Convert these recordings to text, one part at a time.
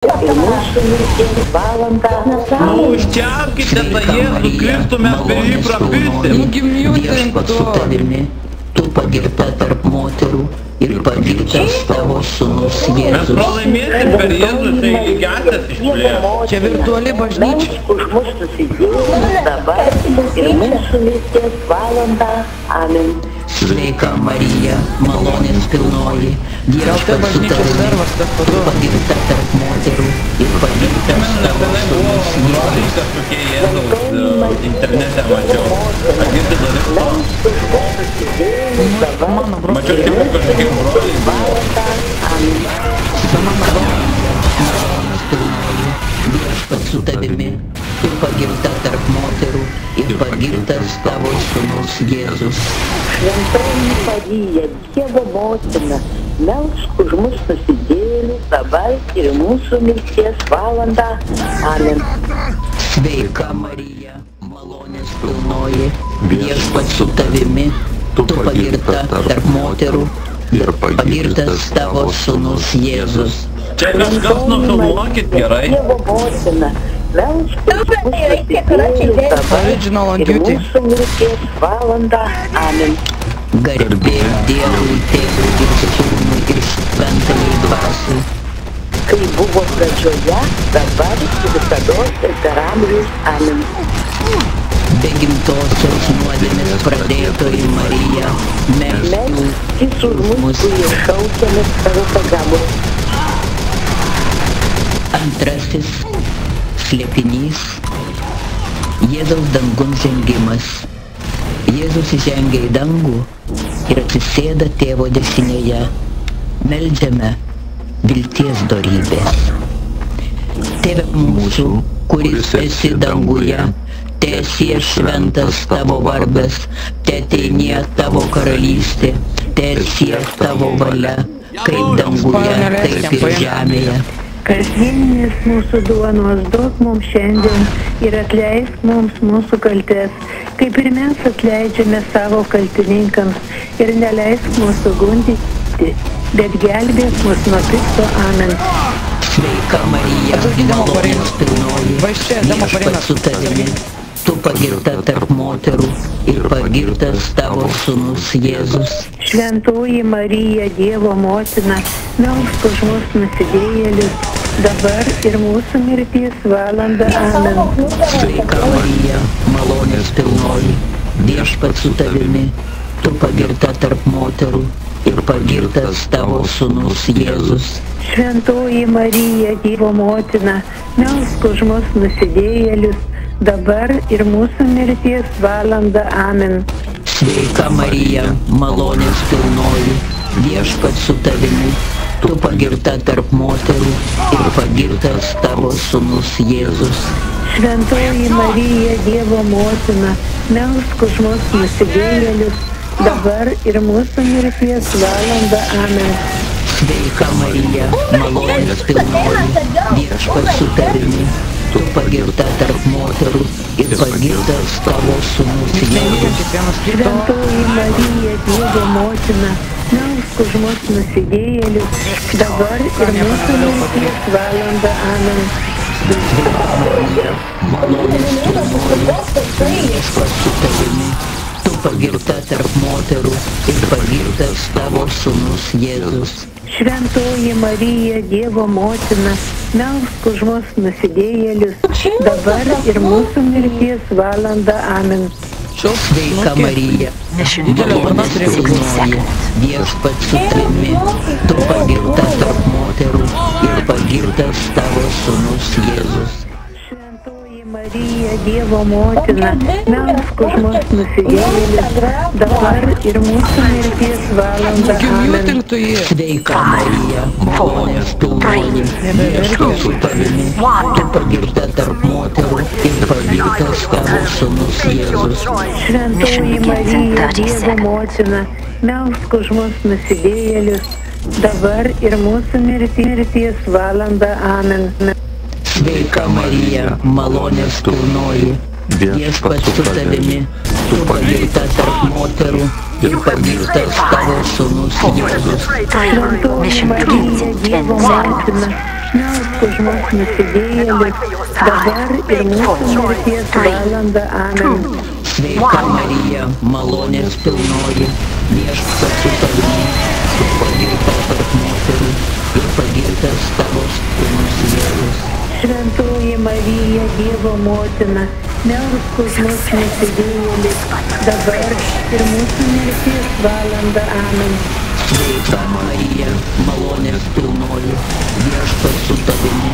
ir mūsų mirties valandą. Nu, užčiaupkite tą Jėzų Kristų, mes per jį prapilsim. Viešpats su tavimi, tu pagirta tarp moterų ir pagirtas tavo sūnus Mes Jėzus. pralaimėsim per Jėzų, tai lygiąsias išplės. Čia virtuali bažnyčia. Melsk už mus nusidėjėlius dabar ir mūsų mirties valandą. Amen. Sveika Marija, malonės pilnoji, Viešpats su tavimi, tu pagirta tarp moterų ir pagirtas tavo sūnus Jėzus. Kažkokie Jėzaus internete mačiau. Ar girdi dalis to? Melsk už mus nusidėjėlius dabar Mačiau tik kažkokie broliai buvo. valandą. Amen. Malonės pilnoji, Viešpats su tavimi, tu pagirta tarp moterų ir pagirtas tavo sūnus Jėzus. Šventoji Marija, Dievo motina, melsk už mus nusidėjėlius dabar ir mūsų mirties valandą. Amen. Sveika Marija, malonės pilnoji, Viešpats su tavimi, tu pagirta tarp moterų ir pagirtas tavo sūnus Jėzus. Čia kažkas nufilmuokit gerai. Dievo motina, melsk už mus nusidėjėlius dabar Original on ir duty. mūsų mirties valandą. Amen. Garbė Dievui, Tėvui ir Sūnui ir Šventajai Dvasiai. Kai buvo pradžioje, dabar ir visados ir per amžius. Amen. Be gimtosios nuodėmės pradėtoji Marija, melsk Mes už mus, kurie šaukiamės savo pagalbos. Antrasis slėpinys – Jėzaus dangun žengimas. Jėzus įžengia į dangų ir atsisėda tėvo dešinėje. Meldžiame vilties dorybės. Tėve mūsų, kuris esi danguje, teesie šventas tavo vardas, teateinie tavo karalystė, teesie tavo valia, kaip danguje, taip ir žemėje. Kasdieninės mūsų duonos duok mums šiandien ir atleisk mums mūsų kaltes, kaip ir mes atleidžiame savo kaltininkams, ir neleisk mūsų gundyti, bet gelbėk mus nuo pikto. Amen. Sveika Marija, malonės pilnoji, Viešpats su tavimi, tu pagirta tarp moterų ir pagirtas tavo sūnus Jėzus. Šventoji Marija, Dievo motina, melsk už mus nusidėjėlius, dabar ir mūsų mirties valandą. Amen. Sveika Marija, malonės pilnoji, Viešpats su tavimi, tu pagirta tarp moterų ir pagirtas tavo sūnus Jėzus. Šventoji Marija, Dievo motina, melsk už mus nusidėjėlius, dabar ir mūsų mirties valandą. Amen. Sveika Marija, malonės pilnoji, Viešpats su tavimi, tu pagirta tarp moterų ir pagirtas tavo sūnus Jėzus. Šventoji Marija, Dievo motina, melsk už mus nusidėjėlius, dabar ir mūsų mirties valandą. Amen. Sveika Marija, malonės pilnoji, Viešpats su tavimi, tu pagirta tarp moterų ir pagirtas tavo sūnus Jėzus. Šventoji Marija, Dievo motina, melsk už mus nusidėjėlius, dabar ir mūsų mirties valandą. Amen. Sveika Marija, malonės pilnoji, Viešpats su tavimi, tu pagirta tarp moterų ir pagirtas tavo sūnus Jėzus. Šventoji Marija, Dievo motina, melsk už mus nusidėjėlius, dabar ir mūsų mirties valandą. Amen. Sveika Marija, malonės pilnoji, Viešpats su tavimi, tu pagirta tarp moterų ir pagirtas tavo sūnus Jėzus. Šventoji Marija, Dievo motina, melsk už mus nusidėjėlius, dabar ir mūsų mirties valandą. Amen. Sveika Marija, malonės pilnoji, Viešpats su tavimi, tu pagirta tarp moterų ir pagirtas tavo sūnus Jėzus. Šventoji Marija, Dievo motina, melsk už mus nusidėjėlius, dabar ir mūsų mirties valandą. Amen. Sveika Marija, malonės pilnoji, Viešpats su tavimi, tu pagirta tarp moterų ir pagirtas tavo sūnus Jėzus. Šventoji Marija, Dievo motina, melsk už mus nusidėjėlius, dabar ir mūsų mirties valandą. Amen. Sveika Marija, malonės pilnoji, viešpats su tavimi, tu pagirta tarp moterų ir pagirtas tavo sūnus Jėzus. Šventoji Marija, Dievo motina, melsk už mus nusidėjėlius, dabar ir mūsų mirties valandą. Amen. Sveika Marija, malonės pilnoji, viešpats su tavimi,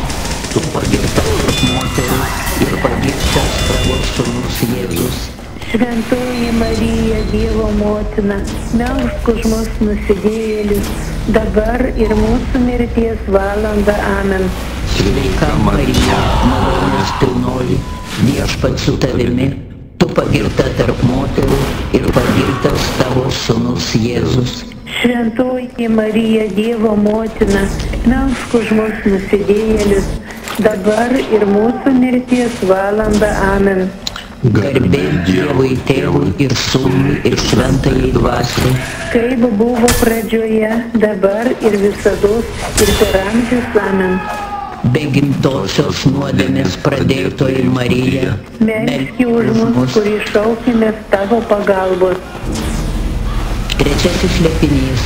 tu pagirta tarp moterų ir pagirtas tavo sūnus Jėzus. Šventoji Marija, Dievo motina, melsk už mus nusidėjėlius, dabar ir mūsų mirties valandą. Amen. Sveika Marija, malonės pilnoji, viešpats su tavimi, tu pagirta tarp moterų ir pagirtas tavo sūnus Jėzus. Šventoji Marija, Dievo motina, melsk už mus nusidėjėlius, dabar ir mūsų mirties valandą. Amen. Garbė Dievui Tėvui ir Sūnui ir Šventajai Dvasiai. Kaip buvo pradžioje, dabar ir visados ir per amžius. Amen. Be gimtosios nuodėmės pradėtoji Marija, Melski už mus, kurį šaukimės tavo pagalbos. Trečiasis slėpinys.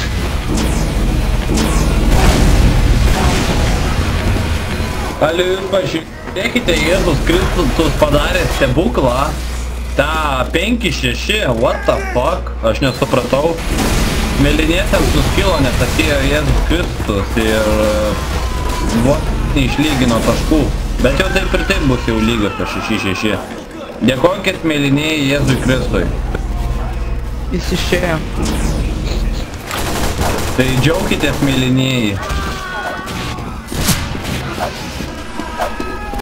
Gal jūs pažiūrėkite, Jėzus Kristus padarė stebuklą, tą 5-6, what the fuck, aš nesupratau. Mėlyniesiems nuskilo, nes atėjo Jėzus Kristus ir vos neišlygino taškų. Bet jau taip ir taip bus jau lygios 6-6. Dėkokit mėlynieji Jėzui Kristui. Jis išėjo. Tai džiaukitės mėlynieji.